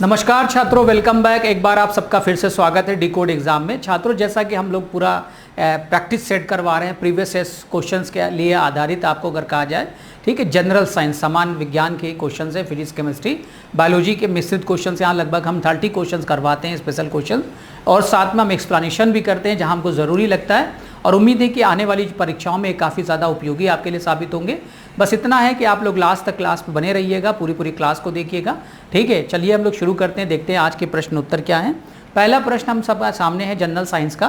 नमस्कार छात्रों, welcome back. एक बार आप सबका फिर से स्वागत है डिकोड एग्जाम में। छात्रों, जैसा कि हम लोग पूरा प्रैक्टिस सेट करवा रहे हैं प्रीवियस क्वेश्चंस के लिए आधारित, आपको अगर कहा जाए, ठीक है, जनरल साइंस सामान्य विज्ञान के क्वेश्चंस है, फिजिक्स केमिस्ट्री बायोलॉजी के मिश्रित क्वेश्चंस यहाँ लगभग हम 30 क्वेश्चंस करवाते हैं, स्पेशल क्वेश्चन, और साथ में हम एक्सप्लेनेशन भी करते हैं जहाँ हमको ज़रूरी लगता है। और उम्मीद है कि आने वाली परीक्षाओं में काफ़ी ज़्यादा उपयोगी आपके लिए साबित होंगे। बस इतना है कि आप लोग लास्ट तक क्लास में बने रहिएगा, पूरी क्लास को देखिएगा, ठीक है। चलिए हम लोग शुरू करते हैं, देखते हैं आज के प्रश्न उत्तर क्या हैं। पहला प्रश्न हम सब सामने है जनरल साइंस का।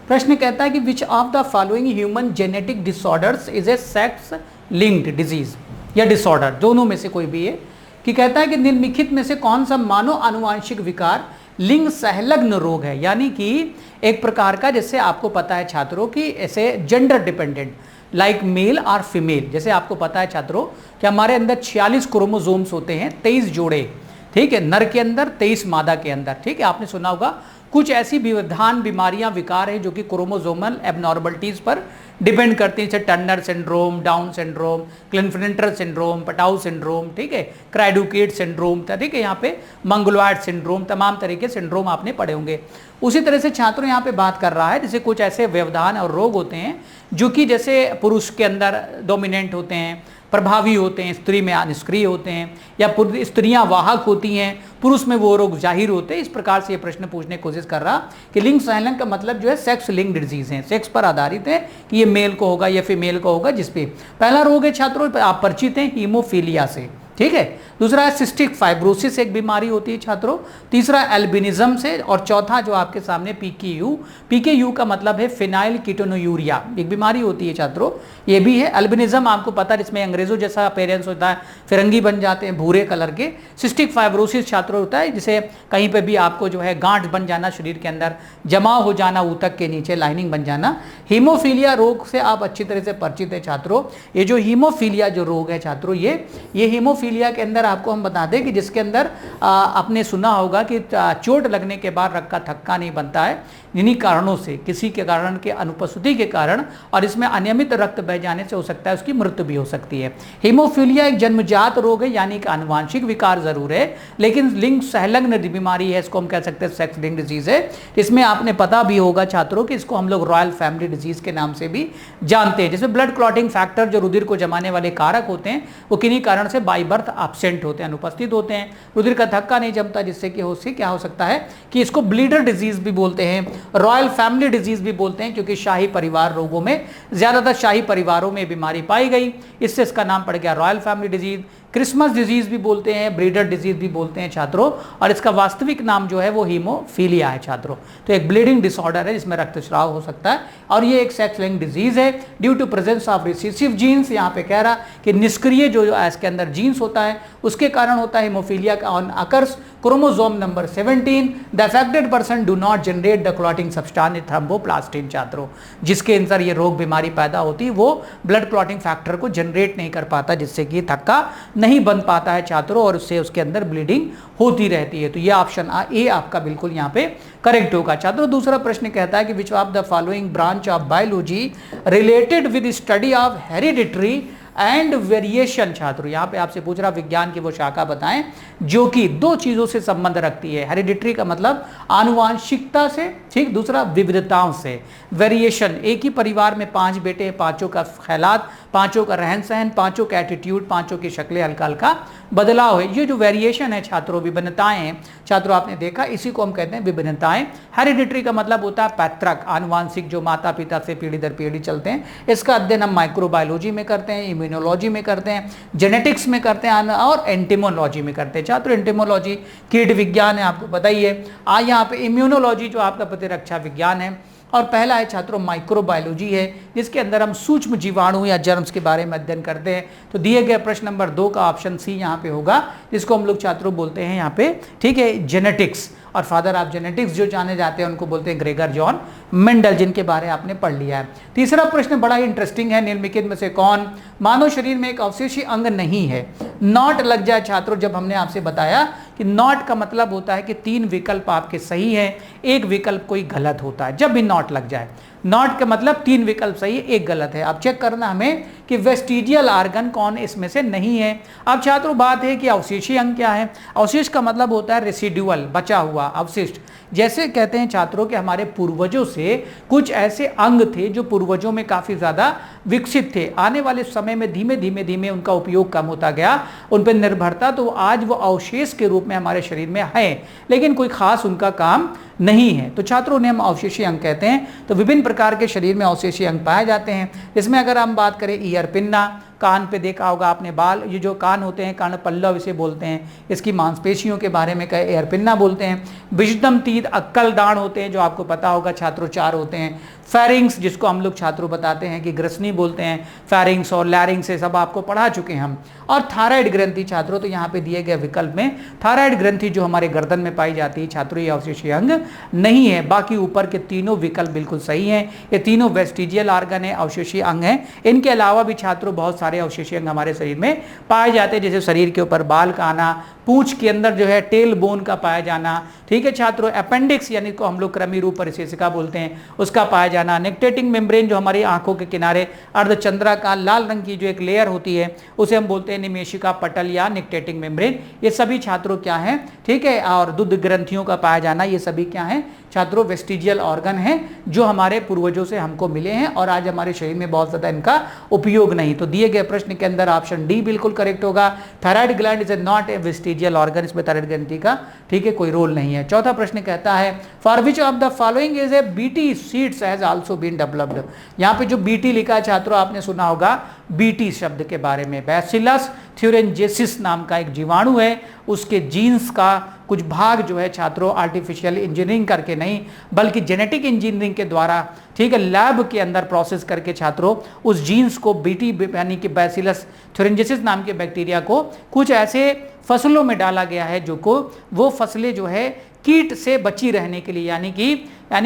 प्रश्न कहता है कि विच of the following human genetic disorders is a sex linked disease या डिसऑर्डर, दोनों में से कोई भी है। कि कहता है कि निम्नलिखित में से कौन सा मानव आनुवांशिक विकार लिंग संलग्न रोग है, यानी कि एक प्रकार का, जैसे आपको पता है छात्रों की, ऐसे जेंडर डिपेंडेंट लाइक मेल और फीमेल। जैसे आपको पता है छात्रों कि हमारे अंदर 46 क्रोमोसोम्स होते हैं, 23 जोड़े, ठीक है, नर के अंदर 23 मादा के अंदर, ठीक है। आपने सुना होगा कुछ ऐसी विविधान बीमारियां विकार हैं जो कि क्रोमोसोमल एबनॉर्मलिटीज पर डिपेंड करती हैं, जैसे Turner syndrome, Down syndrome, Klinefelter syndrome, Patau syndrome, ठीक है, क्राइडुकेट सिंड्रोम, ठीक है, यहाँ पे मंगलवार्ड सिंड्रोम, तमाम तरह के सिंड्रोम आपने पढ़े होंगे। उसी तरह से छात्रों यहाँ पे बात कर रहा है, जैसे कुछ ऐसे व्यवधान और रोग होते हैं जो कि जैसे पुरुष के अंदर डोमिनेंट होते हैं, प्रभावी होते हैं, स्त्री में निष्क्रिय होते हैं, या स्त्रियां वाहक होती हैं, पुरुष में वो रोग जाहिर होते हैं। इस प्रकार से ये प्रश्न पूछने की कोशिश कर रहा कि लिंग संलग्न का मतलब जो है सेक्स लिंक डिजीज है, सेक्स पर आधारित है कि ये मेल को होगा या फीमेल को होगा। जिसपे पहला रोग है छात्रों, आप परिचित हैं, हीमोफीलिया से, ठीक है। दूसरा है सिस्टिक फाइब्रोसिस, एक बीमारी होती है छात्रों। तीसरा एल्बिनिज्म से, और चौथा जो आपके सामने पीकेयू का मतलब है फिनाइल कीटोनूरिया, एक बीमारी होती है छात्रों, ये भी है। एल्बिनिज्म आपको पता है, जिसमें अंग्रेजों जैसा अपीयरेंस होता है, फिरंगी बन जाते हैं भूरे कलर के। सिस्टिक फाइब्रोसिस छात्रों होता है जिसे कहीं पे भी आपको जो है गांठ बन जाना, शरीर के अंदर जमा हो जाना, ऊतक के नीचे लाइनिंग बन जाना। हीमोफीलिया रोग से आप अच्छी तरह से परिचित है छात्रों। ये जो हीमोफीलिया जो रोग है छात्रों, ये हीमोफीलिया के अंदर आपको हम बता दें कि जिसके अंदर आपने सुना होगा कि चोट लगने के बाद रक्त का थक्का नहीं बनता है, इन्हीं कारणों से, किसी के कारण के अनुपस्थिति के कारण, और इसमें अनियमित रक्त बह जाने से हो सकता है उसकी मृत्यु भी हो सकती है। हीमोफीलिया एक जन्मजात रोग है, यानी कि आनुवांशिक विकार जरूर है, लेकिन लिंग संलग्न बीमारी है, इसको हम कह सकते हैं सेक्स लिंक डिजीज है। इसमें आपने पता भी होगा छात्रों कि इसको हम लोग रॉयल फैमिली डिजीज के नाम से भी जानते हैं। जिसमें ब्लड क्लॉटिंग फैक्टर, जो रुधिर को जमाने वाले कारक होते हैं, वो किन्हीं कारण से बाई बर्थ एब्सेंट होते हैं, अनुपस्थित होते हैं, रुधिर का थक्का नहीं जमता, जिससे कि उससे क्या हो सकता है कि इसको ब्लीडर डिजीज भी बोलते हैं, रॉयल फैमिली डिजीज भी बोलते हैं, क्योंकि शाही परिवार रोगों में, ज्यादातर शाही परिवारों में बीमारी पाई गई, इससे इसका नाम पड़ गया royal family disease. Christmas disease भी बोलते हैं, ब्रीडर डिजीज भी बोलते हैं छात्रों, और इसका वास्तविक नाम जो है वो हीमोफीलिया है छात्रों। तो एक ब्लीडिंग डिसऑर्डर है जिसमें रक्तस्राव हो सकता है, और ये एक सेक्स लिंक डिजीज है due to presence of recessive genes. यहाँ पे कह रहा कि निष्क्रिय जो इसके अंदर जीन्स होता है उसके कारण होता है हीमोफीलिया का। On occurs chromosome number 17 the affected person do not generate the clotting substance thromboplastin छात्रों, जिसके अंदर ये रोग बीमारी पैदा होती है, वो ब्लड क्लॉटिंग फैक्टर को जनरेट नहीं कर पाता, जिससे कि थक्का नहीं बन पाता है छात्रों, और उससे उसके अंदर ब्लीडिंग होती रहती है। तो ये ऑप्शन ए आपका बिल्कुल यहाँ पे करेक्ट होगा छात्रों। दूसरा प्रश्न कहता है कि विच of the following branch of biology related with study of hereditary and variation छात्रों, यहाँ पे आपसे पूछ रहा विज्ञान की वो शाखा बताएं जो कि दो चीजों से संबंध रखती है। हेरिडिटरी का मतलब आनुवांशिकता से, ठीक, दूसरा विविधताओं से। वेरिएशन, एक ही परिवार में 5 बेटे, पांचों का ख्यालात, पांचों का रहन सहन, पांचों का एटीट्यूड, पांचों की शक्लें हल्का हल्का बदलाव है। ये जो वेरिएशन है छात्रों, विभिन्नताएं हैं छात्रों, आपने देखा, इसी को हम कहते हैं विभिन्नताएं। हेरिडिटरी का मतलब होता है पैतृक, आनुवांशिक, जो माता पिता से पीढ़ी दर पीढ़ी चलते हैं। इसका अध्ययन हम माइक्रोबायोलॉजी में करते हैं, इम्यूनोलॉजी में करते हैं, जेनेटिक्स में करते हैं, और एंटीमोलॉजी में करते हैं छात्रों। एंटीमोलॉजी कीट विज्ञान है, आपको पता ही है। यहाँ पे इम्यूनोलॉजी जो आपका प्रतिरक्षा विज्ञान है, और पहला है छात्रों माइक्रोबायोलॉजी है, जिसके अंदर हम सूक्ष्म जीवाणु या जर्म्स के बारे में अध्ययन करते हैं। तो दिए गए प्रश्न नंबर 2 का ऑप्शन सी यहाँ पे होगा, जिसको हम लोग छात्रों बोलते हैं यहाँ पे, ठीक है, जेनेटिक्स। और फादर ऑफ जेनेटिक्स जो जाने जाते हैं उनको बोलते हैं ग्रेगर जॉन मेंडल, जिनके बारे में आपने पढ़ लिया है। तीसरा प्रश्न बड़ा ही इंटरेस्टिंग है, निम्नलिखित में से कौन मानव शरीर में एक अवशेषी अंग नहीं है? नॉट लग जाए छात्रों, जब हमने आपसे बताया कि नॉट का मतलब होता है कि 3 विकल्प आपके सही हैं, एक विकल्प कोई गलत होता है, जब भी नॉट लग जाए। नॉट का मतलब 3 विकल्प सही है, 1 गलत है। अब चेक करना हमें कि वेस्टिजियल ऑर्गन कौन इसमें से नहीं है। अब छात्रों बात है कि अवशेषीय अंग क्या है। अवशेष का मतलब होता है रेसिडुअल, बचा हुआ, अवशिष्ट। जैसे कहते हैं छात्रों कि हमारे पूर्वजों से कुछ ऐसे अंग थे जो पूर्वजों में काफी ज्यादा विकसित थे, आने वाले समय में धीमे धीमे धीमे उनका उपयोग कम होता गया, उन पर निर्भरता, तो आज वो अवशेष के रूप में हमारे शरीर में है, लेकिन कोई खास उनका काम नहीं है। तो छात्रों ने हम अवशेषीय अंग कहते हैं। तो विभिन्न प्रकार के शरीर में अवशेषीय अंग पाए जाते हैं। इसमें अगर हम बात करें ईयर पिन्ना, कान पे देखा होगा आपने बाल, ये जो कान होते हैं कर्ण पल्लव इसे बोलते हैं, इसकी मांसपेशियों के बारे में कहे एयर पिन्ना बोलते हैं। विजडम टीथ, अक्कल दांत होते हैं जो आपको पता होगा छात्रों 4 होते हैं। फेरिंग्स जिसको हम लोग छात्रों बताते हैं कि ग्रसनी बोलते हैं, फेरिंग्स और लैरिंग्स से सब आपको पढ़ा चुके हैं हम। और थायराइड ग्रंथि छात्रों, तो यहाँ पे दिए गए विकल्प में थायराइड ग्रंथि जो हमारे गर्दन में पाई जाती है छात्रों, ये अवशेषीय अंग नहीं है। बाकी ऊपर के तीनों विकल्प बिल्कुल सही हैं। ये तीनों वेस्टिजियल ऑर्गन है, अवशेषीय अंग है। इनके अलावा भी छात्रों बहुत सारे अवशेषीय अंग हमारे शरीर में पाए जाते हैं, जैसे शरीर के ऊपर बाल का आना, पूंछ के अंदर जो है टेल बोन का पाया जाना, ठीक है छात्रों। अपेंडिक्स यानी को हम लोग कृमि रूप परिशेषिका बोलते हैं, उसका पाया जाना। निक्टेटिंग मेम्ब्रेन जो हमारी आंखों के किनारे अर्धचंद्रा का लाल रंग की जो एक लेयर होती है उसे हम बोलते हैं निमेशिका पटल या निक्टेटिंग मेम्ब्रेन। ये सभी छात्रों क्या है, ठीक है। और दुग्ध ग्रंथियों का पाया जाना, ये सभी क्या है छात्रों, वेस्टिजियल ऑर्गन है जो हमारे पूर्वजों से हमको मिले हैं और आज हमारे शरीर में बहुत ज्यादा इनका उपयोग नहीं। तो दिए गए प्रश्न के अंदर ऑप्शन डी बिल्कुल करेक्ट होगा। Thyroid gland is not a vestigial organ, इसमें थायराइड ग्रंथि का, ठीक है, कोई रोल नहीं है। चौथा प्रश्न कहता है for which of the following is a BT seeds has also been developed. यहाँ पे जो बीटी लिखा है छात्रों, आपने सुना होगा बीटी शब्द के बारे में। बैसिलस थ्यूरेंजेसिस नाम का एक जीवाणु है, उसके जीन्स का कुछ भाग जो है छात्रों आर्टिफिशियल इंजीनियरिंग करके नहीं बल्कि जेनेटिक इंजीनियरिंग के द्वारा, ठीक है, लैब के अंदर प्रोसेस करके छात्रों उस जीन्स को बीटी यानी कि बैसिलस थ्यूरेंजेसिस नाम के बैक्टीरिया को कुछ ऐसे फसलों में डाला गया है जो को वो फसलें जो है कीट से बची रहने के लिए, यानी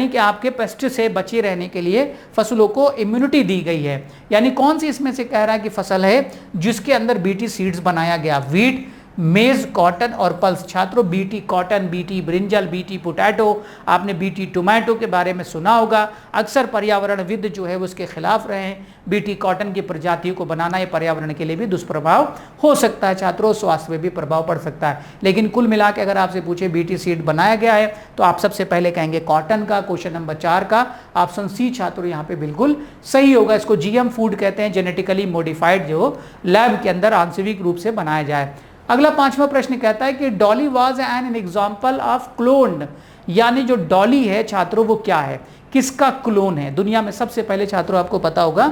कि आपके पेस्ट से बची रहने के लिए फसलों को इम्यूनिटी दी गई है। यानी कौन सी इसमें से कह रहा है कि फसल है जिसके अंदर बीटी सीड्स बनाया गया, वीट, मेज, कॉटन और पल्स। छात्रों BT cotton, BT brinjal, BT potato, आपने बीटी टोमेटो के बारे में सुना होगा। अक्सर पर्यावरणविद जो है वो उसके खिलाफ रहे हैं। बीटी कॉटन की प्रजातियों को बनाना ये पर्यावरण के लिए भी दुष्प्रभाव हो सकता है छात्रों, स्वास्थ्य में भी प्रभाव पड़ सकता है। लेकिन कुल मिला के अगर आपसे पूछे बीटी सीड बनाया गया है तो आप सबसे पहले कहेंगे कॉटन का। क्वेश्चन नंबर 4 का ऑप्शन सी छात्रों यहाँ पे बिल्कुल सही होगा। इसको जीएम फूड कहते हैं, जेनेटिकली मॉडिफाइड जो लैब के अंदर आंशिक रूप से बनाया जाए। अगला 5वां प्रश्न कहता है कि Dolly was an example of cloned, यानी जो डॉली है छात्रों वो क्या है, किसका क्लोन है। दुनिया में सबसे पहले छात्रों आपको पता होगा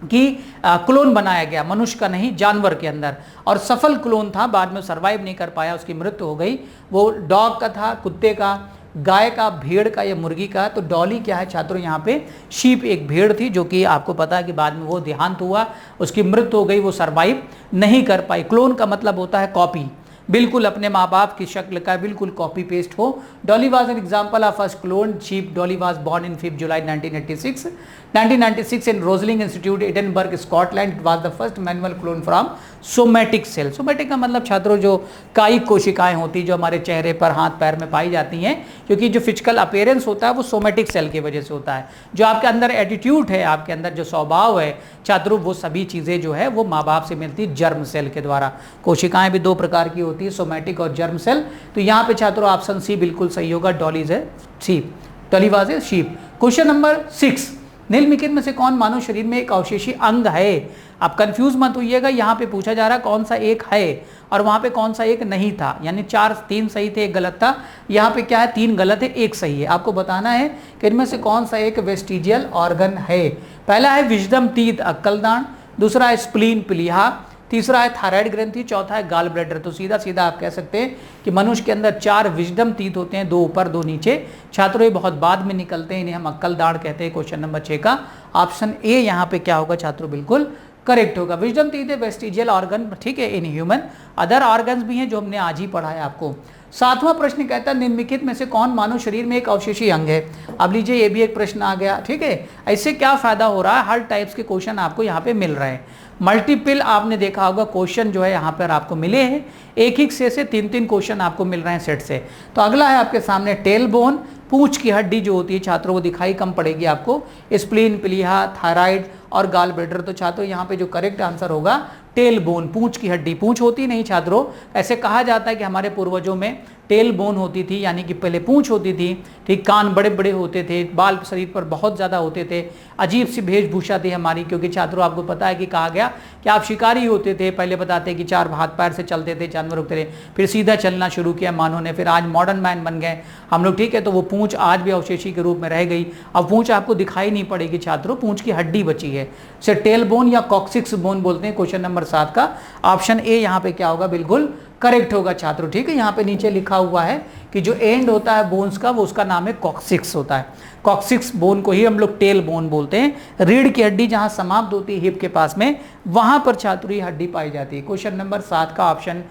कि क्लोन बनाया गया, मनुष्य का नहीं जानवर के अंदर, और सफल क्लोन था, बाद में सर्वाइव नहीं कर पाया, उसकी मृत्यु हो गई। वो डॉग का था, कुत्ते का, गाय का, भेड़ का या मुर्गी का। तो डॉली क्या है छात्रों, यहाँ पे शीप एक भेड़ थी जो कि आपको पता है कि बाद में वो देहांत हुआ, उसकी मृत्यु हो गई, वो सरवाइव नहीं कर पाई। क्लोन का मतलब होता है कॉपी, बिल्कुल अपने माँ बाप की शक्ल का बिल्कुल कॉपी पेस्ट हो। Dolly was an example of first clone sheep. Dolly was born in 5 July 1996 in Roslin Institute, Edinburgh, Scotland. It was the first manual clone from somatic cell. Somatic का मतलब छात्रों जो कायिक कोशिकाएं होती जो हमारे चेहरे पर, हाथ पैर में पाई जाती हैं, क्योंकि जो फिजिकल अपीयरेंस होता है वो सोमैटिक सेल की वजह से होता है। जो आपके अंदर एटीट्यूड है, आपके अंदर जो स्वभाव है छात्रों, वो सभी चीज़ें जो है वो माँ बाप से मिलती है जर्म सेल के द्वारा। कोशिकाएं भी 2 प्रकार की होती है, सोमैटिक और जर्म सेल। तो यहाँ पे छात्रों ऑप्शन सी बिल्कुल सही होगा, डॉलीज है sheep, Dolly was a sheep. Question number 6, निम्नलिखित में से कौन मानव शरीर में एक अवशेषी अंग है। आप कंफ्यूज मत होइएगा, यहाँ पे पूछा जा रहा है कौन सा एक है और वहाँ पे कौन सा एक नहीं था, यानी 3 सही थे 1 गलत था। यहाँ पे क्या है 3 गलत है 1 सही है। आपको बताना है कि इनमें से कौन सा एक वेस्टिजियल ऑर्गन है। पहला है विजडम टीथ, अक्कलदान, दूसरा है स्प्लीन, प्लीहा, तीसरा है थायराइड ग्रंथि, चौथा है गाल ब्लैडर। तो सीधा सीधा आप कह सकते हैं कि मनुष्य के अंदर 4 विजडम टीथ होते हैं, 2 ऊपर 2 नीचे। छात्रों ये बहुत बाद में निकलते हैं, इन्हें हम अक्कल दाढ़ कहते हैं। क्वेश्चन नंबर 6 का ऑप्शन ए यहाँ पे क्या होगा छात्रों, बिल्कुल करेक्ट होगा। विजडम टीथ है वेस्टिजियल ऑर्गन, ठीक है, इन ह्यूमन। अदर ऑर्गन्स भी हैं जो हमने आज ही पढ़ा है आपको। 7वां प्रश्न कहता है निम्नलिखित में से कौन मानव शरीर में एक अवशेषी अंग है। अब लीजिए ये भी एक प्रश्न आ गया, ठीक है। ऐसे क्या फायदा हो रहा है, हर टाइप्स के क्वेश्चन आपको यहाँ पे मिल रहे हैं। मल्टीपल आपने देखा होगा क्वेश्चन जो है यहाँ पर आपको मिले हैं, एक से 3 क्वेश्चन आपको मिल रहे हैं सेट से। तो अगला है आपके सामने टेल बोन, पूंछ की हड्डी जो होती है छात्रों वो दिखाई कम पड़ेगी आपको, स्प्लीन, प्लीहा, थायराइड और गाल ब्लैडर। तो छात्रों यहाँ पे जो करेक्ट आंसर होगा टेल बोन, पूंछ की हड्डी। पूंछ होती नहीं छात्रों, ऐसे कहा जाता है कि हमारे पूर्वजों में टेल बोन होती थी, यानी कि पहले पूंछ होती थी, ठीक, कान बड़े बड़े होते थे, बाल शरीर पर बहुत ज़्यादा होते थे, अजीब सी वेशभूषा थी हमारी, क्योंकि छात्रों आपको पता है कि कहा गया कि आप शिकारी होते थे। पहले बताते कि 4 हाथ पैर से चलते थे, जानवर होते थे, फिर सीधा चलना शुरू किया मानव ने, फिर आज मॉडर्न मैन बन गए हम लोग, ठीक है। तो वो पूंछ आज भी अवशेषी के रूप में रह गई। अब पूंछ आपको दिखाई नहीं पड़ेगी छात्रों, पूंछ की हड्डी बची है, इसे टेल बोन या कॉक्सिक्स बोन बोलते हैं। क्वेश्चन नंबर 7 का ऑप्शन ए यहाँ पे क्या होगा, बिल्कुल करेक्ट होगा छात्रों, ठीक है। यहाँ पे नीचे लिखा हुआ है कि जो एंड होता है बोन्स का वो उसका नाम है कॉक्सिक्स होता है। कॉक्सिक्स बोन को ही हम लोग टेल बोन बोलते हैं। रीढ़ की हड्डी जहां समाप्त होती है हिप के पास में, वहां पर छात्रों ये हड्डी पाई जाती है। क्वेश्चन नंबर 7 का ऑप्शन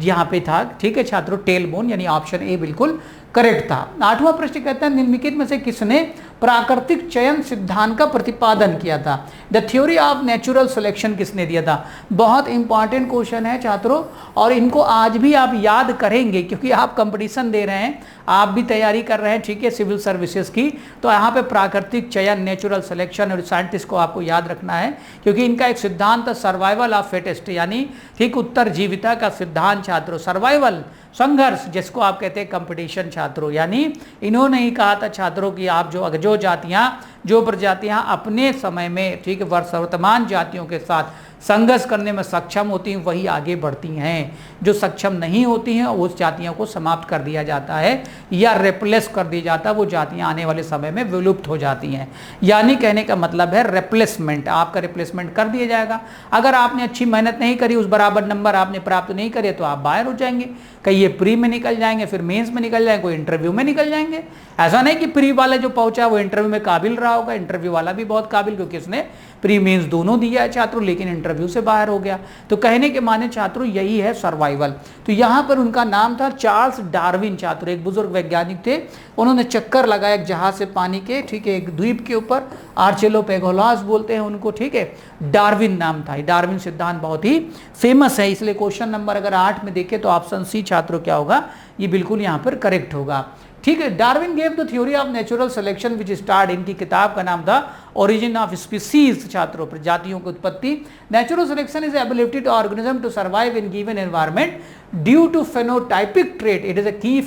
यहाँ पे था, ठीक है छात्रों, टेल बोन, यानी ऑप्शन ए बिल्कुल करेक्ट था। 8वां प्रश्न कहता है निम्नलिखित में से किसने प्राकृतिक चयन सिद्धांत का प्रतिपादन किया था। The theory of natural selection किसने दिया था। बहुत इंपॉर्टेंट क्वेश्चन है छात्रों, और इनको आज भी आप याद करेंगे क्योंकि आप कंपटीशन दे रहे हैं, आप भी तैयारी कर रहे हैं, ठीक है, सिविल सर्विसेज की। तो यहाँ पे प्राकृतिक चयन, नेचुरल सिलेक्शन और साइंटिस्ट को आपको याद रखना है, क्योंकि इनका एक सिद्धांत सर्वाइवल ऑफ फिटेस्ट, यानी ठीक उत्तरजीविता का सिद्धांत छात्रों, सर्वाइवल, संघर्ष, जिसको आप कहते हैं कंपटीशन छात्रों। यानी इन्होंने ही कहा था छात्रों कि आप जो जातियां, जो प्रजातियां अपने समय में, ठीक है, वर्तमान जातियों के साथ संघर्ष करने में सक्षम होती हैं वही आगे बढ़ती हैं। जो सक्षम नहीं होती हैं उस जातियों को समाप्त कर दिया जाता है या रिप्लेस कर दिया जाता है, वो जातियां आने वाले समय में विलुप्त हो जाती हैं। यानी कहने का मतलब है रिप्लेसमेंट, आपका रिप्लेसमेंट कर दिया जाएगा। अगर आपने अच्छी मेहनत नहीं करी, उस बराबर नंबर आपने प्राप्त नहीं करे, तो आप बाहर हो जाएंगे, कहीं ये प्री में निकल जाएंगे, फिर मेंस में निकल जाएंगे, कोई इंटरव्यू में निकल जाएंगे। ऐसा नहीं कि प्री वाले जो पहुंचा वो इंटरव्यू में काबिल रहा होगा, इंटरव्यू वाला भी बहुत काबिल, क्योंकि इसने प्री मेंस दोनों दिया है छात्रों, लेकिन इंटरव्यू से बाहर हो गया। तो कहने के माने छात्रों यही है सर्वाइवल। तो यहाँ पर उनका नाम था चार्ल्स डार्विन छात्रों, एक बुजुर्ग वैज्ञानिक थे। उन्होंने चक्कर लगाया एक जहाज से पानी के, ठीक है, एक द्वीप के ऊपर, आर्चिलोपेगोलास बोलते हैं उनको, ठीक है, डार्विन नाम था। डार्विन सिद्धांत बहुत ही फेमस है, इसलिए क्वेश्चन नंबर अगर 8 में देखें तो ऑप्शन सी छात्रों क्या होगा, ये बिल्कुल यहाँ पर करेक्ट होगा, ठीक है। Darwin gave the theory of natural selection which start, इनकी किताब का नाम था ओरिजिन ऑफ स्पीसीज छात्रों, प्रजातियों की उत्पत्ति। Natural selection is ability to organism to survive in given environment due to phenotypic trait, it is a key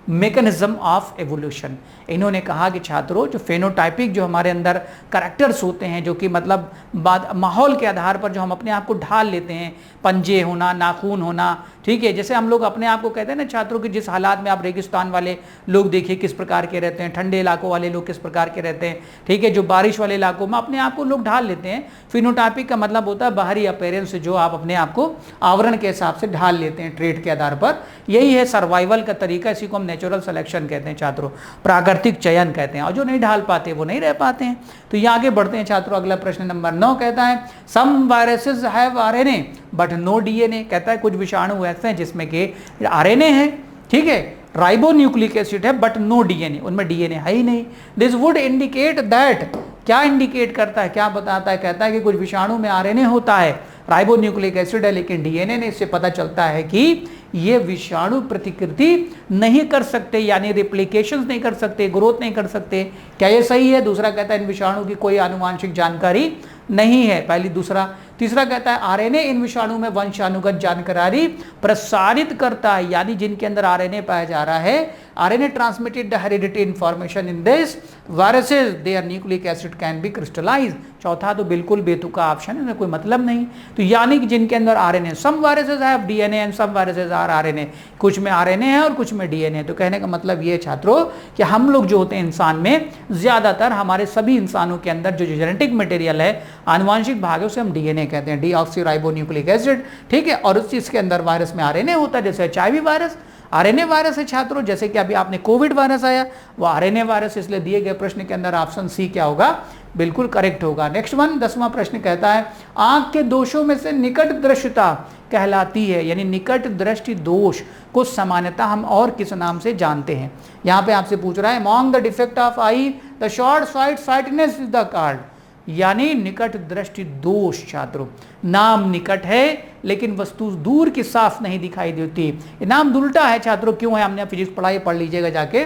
mechanism of evolution. इन्होंने कहा कि छात्रों जो फेनोटाइपिक, जो हमारे अंदर कैरेक्टर्स होते हैं, जो कि मतलब माहौल के आधार पर जो हम अपने आप को ढाल लेते हैं, पंजे होना, नाखून होना, ठीक है, जैसे हम लोग अपने आप को कहते हैं ना छात्रों कि जिस हालात में आप रेगिस्तान वाले लोग देखिए किस प्रकार के रहते हैं, ठंडे इलाकों वाले लोग किस प्रकार के रहते हैं, ठीक है, जो बारिश वाले इलाकों में अपने आप को लोग ढाल लेते हैं। फिनोटाइपिक का मतलब होता है बाहरी अपीयरेंस से जो आप अपने आप को आवरण के हिसाब से ढाल लेते हैं ट्रेट के आधार पर। यही है सर्वाइवल का तरीका, इसी को हम नेचुरल सिलेक्शन कहते हैं छात्रों, प्राकृतिक चयन कहते हैं। और जो नहीं ढाल पाते वो नहीं रह पाते हैं। तो ये आगे बढ़ते हैं छात्रों, अगला प्रश्न नंबर 9 कहता है some viruses have RNA but no DNA. कहता है कुछ विषाणु ऐसे हैं जिसमें कि आरएनए है, ठीक है, राइबोन्यूक्लिक एसिड है, बट नो डीएनए, उनमें डीएनए है ही नहीं। दिस वुड इंडिकेट दैट, क्या इंडिकेट करता है, क्या बताता है, कहता है कि कुछ विषाणु में आरएनए होता है, राइबोन्यूक्लिक एसिड है, लेकिन डीएनए नहीं। इससे पता चलता है कि ये विषाणु प्रतिकृति नहीं कर सकते, यानी रिप्लिकेशन नहीं कर सकते, ग्रोथ नहीं कर सकते। क्या ये सही है? दूसरा कहता है इन विषाणु की कोई आनुवांशिक जानकारी नहीं है, पहली। दूसरा, तीसरा कहता है आरएनए इन विषाणु में वंशानुगत जानकारी प्रसारित करता है, यानी जिनके अंदर आरएनए पाया जा रहा है, RNA transmitted the heredity information in this viruses, their nucleic acid can be crystallize. चौथा तो बिल्कुल बेतुका ऑप्शन है, इसमें कोई मतलब नहीं। तो यानी कि जिनके अंदर RNA, some viruses have DNA and some viruses are RNA, कुछ में आरएनए है और कुछ में डीएनए। तो कहने का मतलब ये छात्रों कि हम लोग जो होते हैं इंसान में, ज्यादातर हमारे सभी इंसानों के अंदर जो जेनेटिक मटेरियल है, आनुवांशिक भाग है, उसे हम डीएनए कहते हैं, डीऑक्सीराइबोन्यूक्लिक एसिड, ठीक है। और उस चीज के अंदर वायरस में आरएनए होता है, जैसे एचआईवी वायरस आरएनए वायरस है छात्रों, जैसे कि अभी आपने कोविड वायरस आया वो आरएनए वायरस, इसलिए दिए गए प्रश्न के अंदर ऑप्शन सी क्या होगा, बिल्कुल करेक्ट होगा। नेक्स्ट वन, 10वां प्रश्न कहता है आंख के दोषों में से निकट दृष्टता कहलाती है, यानी निकट दृष्टि दोष को सामान्यतः हम और किस नाम से जानते हैं। यहाँ पे आपसे पूछ रहा है among the defect of I the short site sightedness is the card, यानी निकट दृष्टि दोष छात्रों, नाम निकट है लेकिन वस्तु दूर की साफ नहीं दिखाई देती। ये नाम उल्टा है छात्रों, क्यों है? हमने फिजिक्स पढ़ाई, पढ़ लीजिएगा जाके।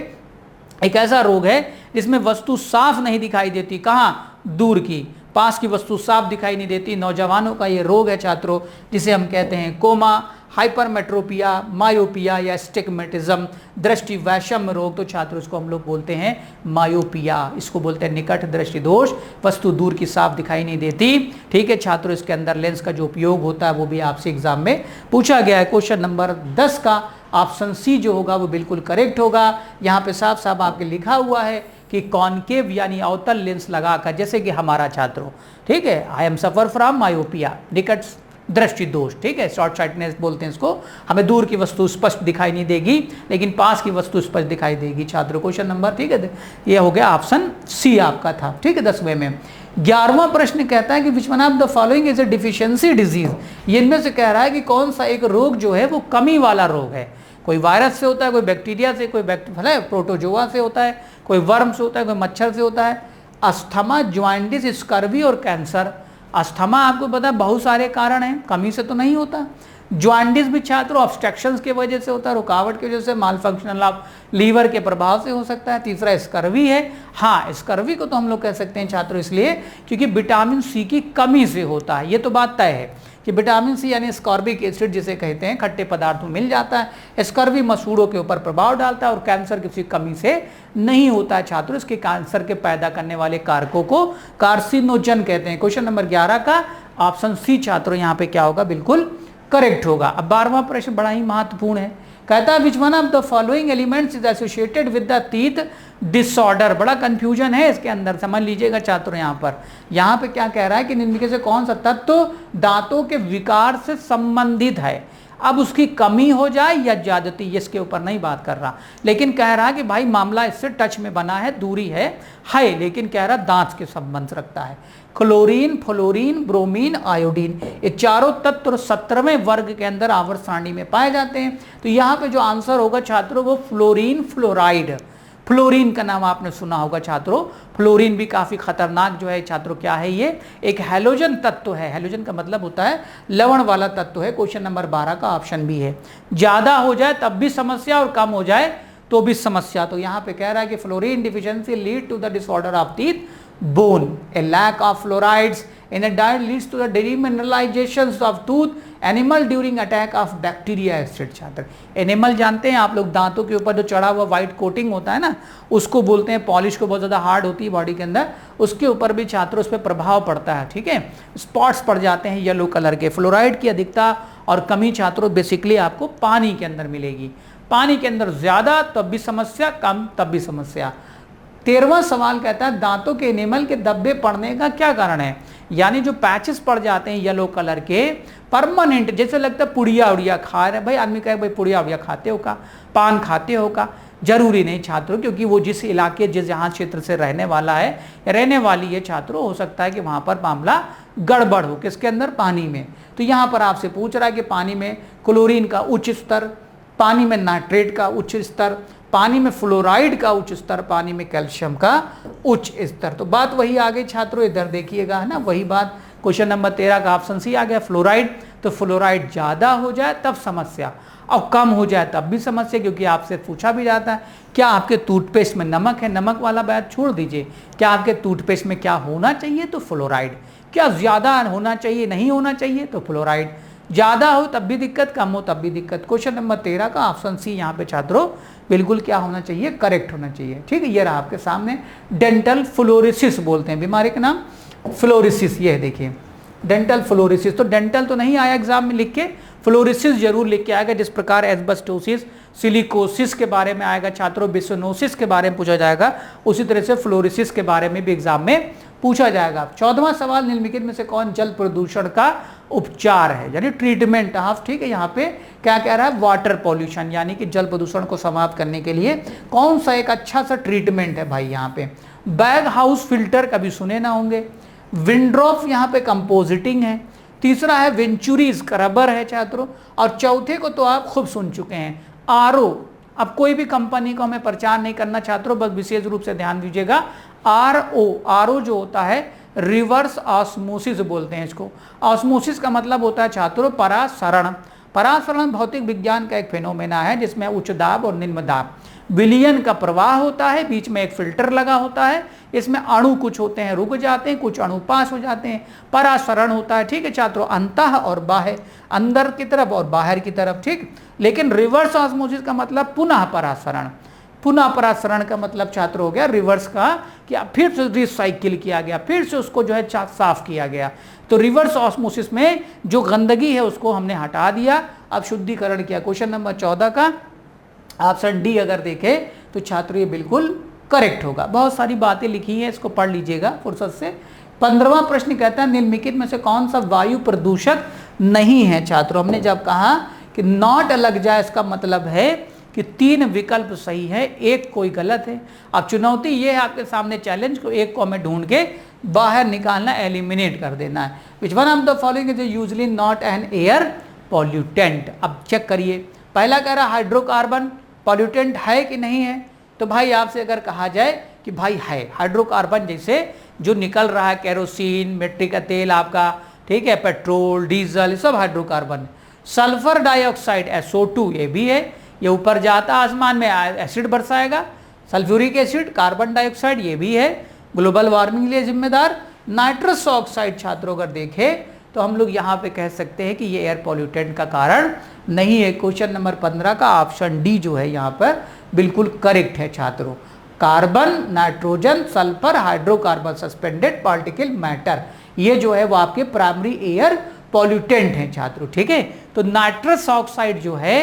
एक ऐसा रोग है जिसमें वस्तु साफ नहीं दिखाई देती, कहाँ, दूर की, पास की वस्तु साफ दिखाई नहीं देती। नौजवानों का ये रोग है छात्रों, जिसे हम कहते हैं कोमा, हाइपरमेट्रोपिया, मायोपिया या स्टिग्मेटिज्म, दृष्टि वैषम्य रोग। तो छात्रों इसको हम लोग बोलते हैं मायोपिया, इसको बोलते हैं निकट दृष्टि दोष, वस्तु दूर की साफ दिखाई नहीं देती। ठीक है छात्रों, इसके अंदर लेंस का जो उपयोग होता है वो भी आपसे एग्जाम में पूछा गया है। क्वेश्चन नंबर 10 का ऑप्शन सी जो होगा वो बिल्कुल करेक्ट होगा। यहाँ पे साफ साफ आपके लिखा हुआ है कि कॉनकेव यानी अवतल लेंस लगाकर, जैसे कि हमारा छात्रों, ठीक है, I am suffer from myopia, निकट दृष्टि दोष, ठीक है, शॉर्ट साइटनेस बोलते हैं इसको। हमें दूर की वस्तु स्पष्ट दिखाई नहीं देगी लेकिन पास की वस्तु स्पष्ट दिखाई देगी छात्रों। क्वेश्चन नंबर, ठीक है, ये हो गया ऑप्शन सी आपका था। ठीक है, 10वें में 11वां प्रश्न कहता है कि which one of the following is A deficiency disease. ये इनमें से कह रहा है कि कौन सा एक रोग जो है वो कमी वाला रोग है। कोई वायरस से होता है, कोई बैक्टीरिया से, कोई प्रोटोजोआ से होता है, कोई वर्म से होता है, कोई मच्छर से होता है। अस्थमा, ज्वाइंटिस, स्कर्वी और कैंसर। अस्थमा आपको पता है बहुत सारे कारण हैं, कमी से तो नहीं होता। ज्वाइंटिस भी छात्रों ऑब्स्ट्रक्शंस की वजह से होता है, रुकावट की वजह से, माल फंक्शनल ऑफ लीवर के प्रभाव से हो सकता है। तीसरा स्कर्वी है। हाँ, स्कर्वी को तो हम लोग कह सकते हैं छात्रों इसलिए क्योंकि विटामिन सी की कमी से होता है। ये तो बात तय है कि विटामिन सी यानी स्कॉर्बिक एसिड जिसे कहते हैं, खट्टे पदार्थों में मिल जाता है। स्कर्वी मसूड़ों के ऊपर प्रभाव डालता है और कैंसर किसी कमी से नहीं होता है छात्रों। इसके कैंसर के पैदा करने वाले कारकों को कार्सिनोजन कहते हैं। क्वेश्चन नंबर 11 का ऑप्शन सी छात्रों यहाँ पे क्या होगा, बिल्कुल करेक्ट होगा। अब 12वां प्रश्न बड़ा ही महत्वपूर्ण है, कहता है which one of the following elements is associated with the teeth disorder. बड़ा कंफ्यूजन है इसके अंदर, समझ लीजिएगा छात्रों। यहाँ पे क्या कह रहा है कि निम्न में से कौन सा तत्व दांतों के विकार से संबंधित है। अब उसकी कमी हो जाए या ज्यादती, इसके ऊपर नहीं बात कर रहा, लेकिन कह रहा है कि भाई मामला इससे टच में बना है, दूरी है, लेकिन कह रहा दांत के संबंध रखता है। क्लोरीन, फ्लोरीन, ब्रोमीन, आयोडीन, ये चारों तत्व 17वें वर्ग के अंदर आवर्त सारणी में पाए जाते हैं। तो यहाँ पे जो आंसर होगा छात्रों वो फ्लोरीन फ्लोराइड। फ्लोरीन का नाम आपने सुना होगा छात्रों। फ्लोरीन भी काफी खतरनाक जो है छात्रों, क्या है ये, एक हैलोजन तत्व है। हैलोजन का मतलब होता है लवण वाला तत्व है। क्वेश्चन नंबर 12 का ऑप्शन भी है। ज्यादा हो जाए तब भी समस्या और कम हो जाए तो भी समस्या। तो यहाँ पे कह रहा है कि fluorine deficiency lead to the disorder of teeth bone. A lack of fluorides in a diet leads to the demineralization of tooth animal during attack of bacteria acid। छात्र एनिमल जानते हैं आप लोग, दांतों के ऊपर जो चढ़ा हुआ व्हाइट कोटिंग होता है ना, उसको बोलते हैं पॉलिश, को बहुत ज़्यादा हार्ड होती है बॉडी के अंदर, उसके ऊपर भी छात्रों उस पर प्रभाव पड़ता है। ठीक है, स्पॉट्स पड़ जाते हैं येलो कलर के। फ्लोराइड की अधिकता और कमी छात्रों बेसिकली आपको पानी के अंदर मिलेगी। पानी के अंदर ज़्यादा तब भी समस्या, कम तब भी समस्या। 13वां सवाल कहता है दांतों के एनिमल के धब्बे पड़ने का क्या कारण है। यानी जो पैचेस पड़ जाते हैं येलो कलर के परमानेंट, जैसे लगता है पुड़िया उड़िया खा रहे, भाई आदमी कहे भाई पुड़िया उड़िया खाते हो का, पान खाते हो का, जरूरी नहीं छात्रों, क्योंकि वो जिस इलाके जिस जहाँ क्षेत्र से रहने वाला है या रहने वाली है छात्रों, हो सकता है कि वहाँ पर मामला गड़बड़ हो, किसके अंदर, पानी में। तो यहाँ पर आपसे पूछ रहा है कि पानी में क्लोरीन का उच्च स्तर, पानी में नाइट्रेट का उच्च स्तर, पानी में फ्लोराइड का उच्च स्तर, पानी में कैल्शियम का उच्च स्तर। तो बात वही आ गई छात्रों, इधर देखिएगा, है ना, वही बात। क्वेश्चन नंबर 13 का ऑप्शन सी आ गया फ्लोराइड। तो फ्लोराइड ज़्यादा हो जाए तब समस्या और कम हो जाए तब भी समस्या, क्योंकि आपसे पूछा भी जाता है क्या आपके टूथपेस्ट में नमक है, नमक वाला बात छोड़ दीजिए, क्या आपके टूथपेस्ट में क्या होना चाहिए, तो फ्लोराइड। क्या ज़्यादा होना चाहिए, नहीं होना चाहिए, तो फ्लोराइड। ज़्यादा हो तब भी दिक्कत, कम हो तब भी दिक्कत। क्वेश्चन नंबर 13 का ऑप्शन सी यहाँ पे छात्रों बिल्कुल क्या होना चाहिए, करेक्ट होना चाहिए। ठीक है, ये रहा आपके सामने, डेंटल फ्लोरोसिस बोलते हैं बीमारी का नाम, फ्लोरोसिस। ये देखिए डेंटल फ्लोरोसिस। तो डेंटल तो नहीं आया एग्जाम में लिख के, फ्लोरोसिस जरूर लिख के आएगा। जिस प्रकार एस्बेस्टोसिस, सिलिकोसिस के बारे में आएगा छात्रों, बिसोनोसिस के बारे में पूछा जाएगा, उसी तरह से फ्लोरोसिस के बारे में भी एग्जाम में पूछा जाएगा। 14वां सवाल, निम्नलिखित में से कौन जल प्रदूषण का उपचार है, यानी ट्रीटमेंट ऑफ। ठीक है, यहाँ पे क्या कह रहा है, वाटर पॉल्यूशन, यानी कि जल प्रदूषण को समाप्त करने के लिए कौन सा एक अच्छा सा ट्रीटमेंट है भाई। यहाँ पे बैग हाउस फिल्टर कभी सुने ना होंगे, विंड्रॉप यहाँ पे कंपोजिटिंग है, तीसरा है वेंचुरी स्क्रबर है छात्रों, और चौथे को तो आप खूब सुन चुके हैं, आरओ। अब कोई भी कंपनी को हमें प्रचार नहीं करना छात्रों, बस विशेष रूप से ध्यान दीजिएगा। आरओ जो होता है रिवर्स ऑस्मोसिस बोलते हैं इसको। ऑस्मोसिस का मतलब होता है छात्रों परासरण। परासरण भौतिक विज्ञान का एक फेनोमेना है जिसमें उच्च दाब और निम्न दाब, विलयन का प्रवाह होता है, बीच में एक फिल्टर लगा होता है, इसमें अणु कुछ होते हैं रुक जाते हैं, कुछ अणु पास हो जाते हैं, परासरण होता है। ठीक है छात्रों, अंतः और बाह्य, अंदर की तरफ और बाहर की तरफ। ठीक, लेकिन रिवर्स ऑस्मोसिस का मतलब पुनः परासरण। पुनः परासरण का मतलब छात्र हो गया रिवर्स का, कि फिर से रिसाइकिल किया गया, फिर से उसको जो है साफ किया गया। तो रिवर्स ऑस्मोसिस में जो गंदगी है उसको हमने हटा दिया, अब शुद्धिकरण किया। क्वेश्चन नंबर 14 का ऑप्शन डी अगर देखें तो छात्र ये बिल्कुल करेक्ट होगा। बहुत सारी बातें लिखी हैं, इसको पढ़ लीजिएगा फुर्सत से। 15वां प्रश्न कहता है निम्नलिखित में से कौन सा वायु प्रदूषक नहीं है। छात्रों, हमने जब कहा कि नॉट लग जाए इसका मतलब है कि 3 विकल्प सही है, एक कोई गलत है। अब चुनौती ये है आपके सामने, चैलेंज को एक को हमें ढूंढ के बाहर निकालना, एलिमिनेट कर देना है। Which one of the following is usually not an air pollutant. अब चेक करिए, पहला कह रहा हाइड्रोकार्बन पॉल्यूटेंट है कि नहीं है। तो भाई आपसे अगर कहा जाए कि भाई है, हाइड्रोकार्बन जैसे जो निकल रहा है, केरोसिन, मिट्टी का तेल आपका, ठीक है, पेट्रोल, डीजल, सब हाइड्रोकार्बन। सल्फर डाइऑक्साइड SO2 ये भी है, ये ऊपर जाता आसमान में एसिड बरसाएगा। सल्फ्यूरिक एसिड, कार्बन डाइऑक्साइड ये भी है, ग्लोबल वार्मिंग के लिए जिम्मेदार। नाइट्रस ऑक्साइड छात्रों अगर देखें तो हम लोग यहाँ पे कह सकते हैं कि ये एयर पॉल्यूटेंट का कारण नहीं है। क्वेश्चन नंबर 15 का ऑप्शन डी जो है यहाँ पर बिल्कुल करेक्ट है छात्रों। Carbon, nitrogen, sulphur, hydrocarbon, suspended particle matter, ये जो है वो आपके प्राइमरी एयर पॉल्यूटेंट हैं छात्रों। ठीक है, तो नाइट्रस ऑक्साइड जो है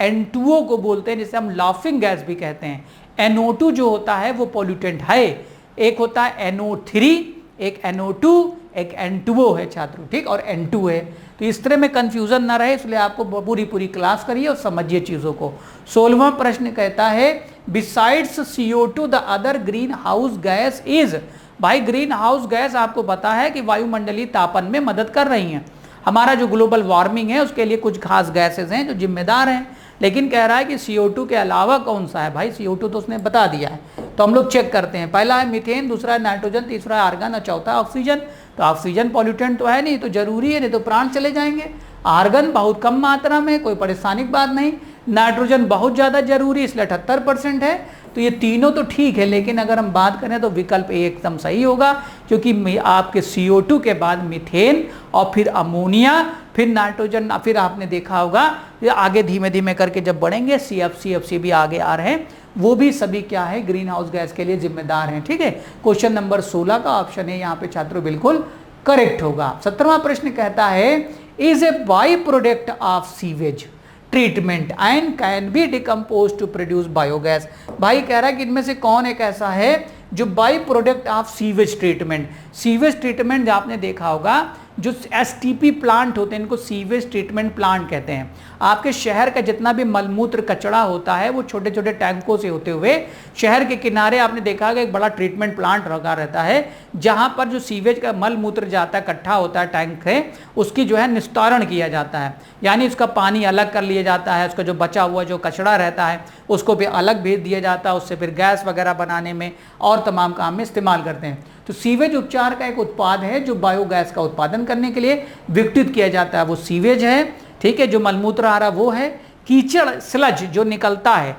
N2O को बोलते हैं, जिसे हम लाफिंग गैस भी कहते हैं। NO2 जो होता है वो पॉल्यूटेंट है, एक होता है NO3, एक NO2, एक N2O है छात्रों। ठीक, और N2 है। तो इस तरह में कंफ्यूजन ना रहे, इसलिए आपको पूरी क्लास करिए और समझिए चीज़ों को। 16वां प्रश्न कहता है besides CO2 the other green house gas is. भाई ग्रीन हाउस गैस आपको पता है कि वायुमंडलीय तापन में मदद कर रही हैं। हमारा जो ग्लोबल वार्मिंग है उसके लिए कुछ खास गैसेस हैं जो जिम्मेदार हैं, लेकिन कह रहा है कि CO2 के अलावा कौन सा है। भाई CO2 तो उसने बता दिया है, तो हम लोग चेक करते हैं। पहला है मीथेन, दूसरा है नाइट्रोजन, तीसरा है आर्गन और चौथा ऑक्सीजन। तो ऑक्सीजन पॉल्यूटेंट तो है नहीं, तो जरूरी है, नहीं तो प्राण चले जाएंगे। आर्गन बहुत कम मात्रा में, कोई परेशानी की बात नहीं। नाइट्रोजन बहुत ज़्यादा जरूरी, इसलिए 78% है। तो ये तीनों तो ठीक है, लेकिन अगर हम बात करें तो विकल्प ए एकदम सही होगा, क्योंकि आपके CO2 के बाद मीथेन और फिर अमोनिया, फिर नाइट्रोजन, फिर आपने देखा होगा आगे धीमे धीमे करके जब बढ़ेंगे CFC भी आगे आ रहे हैं, वो भी सभी क्या है ग्रीन हाउस गैस के लिए जिम्मेदार हैं। ठीक है, क्वेश्चन नंबर 16 का ऑप्शन है यहाँ पे छात्रों बिल्कुल करेक्ट होगा। 17वां प्रश्न कहता है is a by product of sewage treatment and can be decompose to produce biogas. भाई कह रहा है कि इनमें से कौन एक ऐसा है जो by product of sewage treatment. Sewage treatment आपने देखा होगा, जो STP प्लांट होते हैं इनको सीवेज ट्रीटमेंट प्लांट कहते हैं। आपके शहर का जितना भी मलमूत्र कचरा होता है वो छोटे छोटे टैंकों से होते हुए शहर के किनारे आपने देखा होगा एक बड़ा ट्रीटमेंट प्लांट लगा रहता है, जहां पर जो सीवेज का मलमूत्र जाता है, इकट्ठा होता है टैंक है, उसकी जो है निस्तारण किया जाता है। यानी उसका पानी अलग कर लिया जाता है, उसका जो बचा हुआ जो कचरा रहता है उसको भी अलग भेज दिया जाता है, उससे फिर गैस वगैरह बनाने में और तमाम काम में इस्तेमाल करते हैं। तो सीवेज उपचार का एक उत्पाद है जो बायोगैस का उत्पादन करने के लिए विकसित किया जाता है, वो सीवेज है। ठीक है, जो मलमूत्र आ रहा वो है। कीचड़ स्लज जो निकलता है,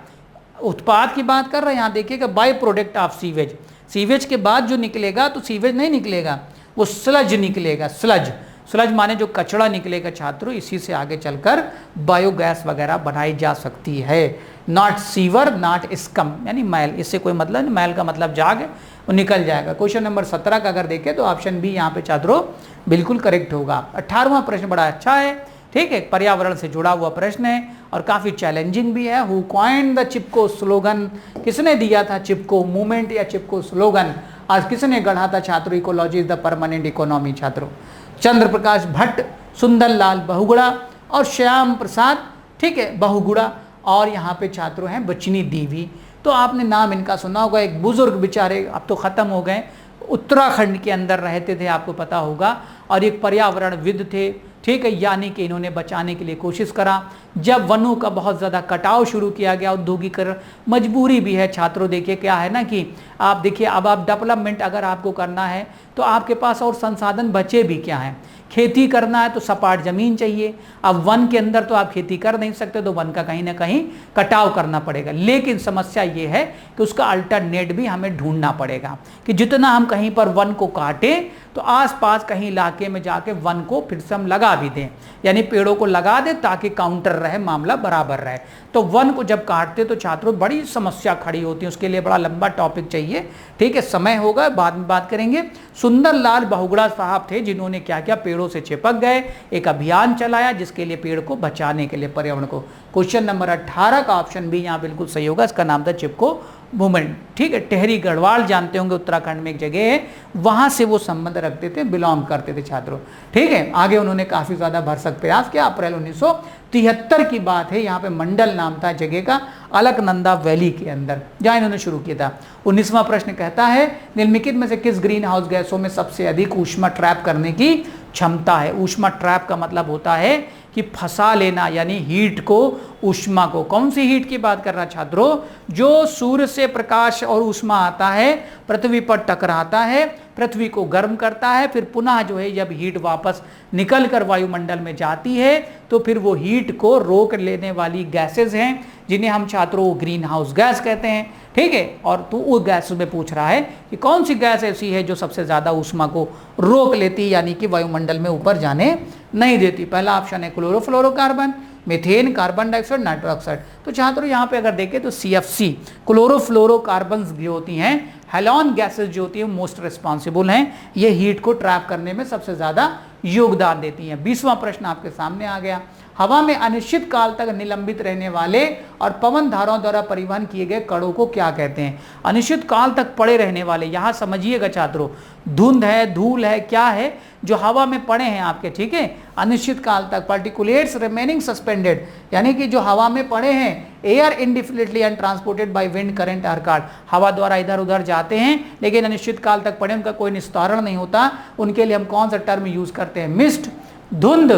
उत्पाद की बात कर रहे हैं यहाँ देखिएगा, by product of sewage. Sewage के बाद जो निकलेगा तो सीवेज नहीं निकलेगा, वो स्लज निकलेगा। स्लज, स्लज माने जो कचरा निकलेगा छात्रों, इसी से आगे चलकर बायोगैस वगैरह बनाई जा सकती है। नॉट सीवर, नॉट स्कम, यानी मैल, इससे कोई मतलब नहीं, मैल का मतलब जाग है, वो निकल जाएगा। क्वेश्चन नंबर 17 का अगर देखें तो ऑप्शन बी यहाँ पे छात्रों बिल्कुल करेक्ट होगा। 18वां प्रश्न बड़ा अच्छा है, ठीक है, पर्यावरण से जुड़ा हुआ प्रश्न है और काफ़ी चैलेंजिंग भी है। Who coined the Chipko slogan, किसने दिया था चिपको मूवमेंट या चिपको स्लोगन, आज किसने गढ़ा था छात्रों, ecology is the permanent economy छात्रों। चंद्र प्रकाश भट्ट, सुंदरलाल बहुगुणा और श्याम प्रसाद, ठीक है, बहुगुणा, और यहाँ पे छात्रों हैं बचनी देवी। तो आपने नाम इनका सुना होगा। एक बुजुर्ग बेचारे अब तो ख़त्म हो गए, उत्तराखंड के अंदर रहते थे, आपको पता होगा, और एक पर्यावरणविद थे। ठीक है, यानी कि इन्होंने बचाने के लिए कोशिश करा। जब वनों का बहुत ज़्यादा कटाव शुरू किया गया, औद्योगिकरण, मजबूरी भी है छात्रों। देखिए क्या है ना कि आप देखिए, अब आप डेवलपमेंट अगर आपको करना है तो आपके पास और संसाधन बचे भी क्या हैं। खेती करना है तो सपाट जमीन चाहिए। अब वन के अंदर तो आप खेती कर नहीं सकते, तो वन का कहीं ना कहीं कटाव करना पड़ेगा। लेकिन समस्या ये है कि उसका अल्टरनेट भी हमें ढूंढना पड़ेगा कि जितना हम कहीं पर वन को काटें तो आसपास कहीं इलाके में जाके वन को फिर से हम लगा भी दें, यानी पेड़ों को लगा दें ताकि काउंटर रहे, मामला बराबर रहे। तो वन को जब काटते तो छात्रों बड़ी समस्या खड़ी होती है, उसके लिए बड़ा लंबा टॉपिक चाहिए, ठीक है, समय होगा बाद में बात करेंगे। सुंदरलाल बहुगुणा साहब थे जिन्होंने क्या किया, पेड़ों से चिपक गए, एक अभियान चलाया जिसके लिए पेड़ को बचाने के लिए, पर्यावरण को। क्वेश्चन नंबर 18 का ऑप्शन भी यहाँ बिल्कुल सही होगा, इसका नाम था चिपको मूवमेंट, ठीक है। टेहरी गढ़वाल जानते होंगे, उत्तराखंड में एक जगह है, वहां से वो संबंध रखते थे, बिलोंग करते थे छात्रों, ठीक है। आगे उन्होंने काफी ज्यादा भरसक प्रयास किया। अप्रैल 1973 की बात है, यहाँ पे मंडल नाम था जगह का, अलकनंदा वैली के अंदर, जहाँ इन्होंने शुरू किया था। 19वां प्रश्न कहता है निम्नलिखित में से किस ग्रीन हाउस गैसों में सबसे अधिक ऊष्मा ट्रैप करने की क्षमता है। ऊष्मा ट्रैप का मतलब होता है कि फंसा लेना, यानी हीट को, ऊष्मा को। कौन सी हीट की बात कर रहा छात्रों, जो सूर्य से प्रकाश और ऊष्मा आता है, पृथ्वी पर टकराता है, पृथ्वी को गर्म करता है, फिर पुनः जो है जब हीट वापस निकल कर वायुमंडल में जाती है तो फिर वो हीट को रोक लेने वाली गैसेस हैं, जिन्हें हम छात्रों ग्रीन हाउस गैस कहते हैं, ठीक है। और तो वो गैस में पूछ रहा है कि कौन सी गैस ऐसी है जो सबसे ज्यादा ऊष्मा को रोक लेती है, यानी कि वायुमंडल में ऊपर जाने नहीं देती। पहला ऑप्शन है chlorofluorocarbon, methane, carbon dioxide, nitrous oxide. तो छात्रों यहाँ पे अगर देखें तो CFC, क्लोरोफ्लोरोकार्बन जो होती हैं, हेलॉन गैसेस जो होती है, मोस्ट रिस्पॉन्सिबल हैं, ये हीट को ट्रैप करने में सबसे ज्यादा योगदान देती हैं। 20वां प्रश्न आपके सामने आ गया, हवा में अनिश्चित काल तक निलंबित रहने वाले और पवन धाराओं द्वारा परिवहन किए गए कणों को क्या कहते हैं। अनिश्चित काल तक पड़े रहने वाले, यहां समझिएगा छात्रों, धुंध है, धूल है, क्या है, जो हवा में पड़े हैं आपके, ठीक है, अनिश्चित काल तक। पार्टिकुलेट्स रिमेनिंग सस्पेंडेड, यानी कि जो हवा में पड़े हैं, air indefinitely and transported by wind current are carried, हवा द्वारा इधर उधर जाते हैं लेकिन अनिश्चित काल तक पड़े, उनका कोई निस्तारण नहीं होता। उनके लिए हम कौन सा टर्म यूज करते हैं, मिस्ट, धुंध,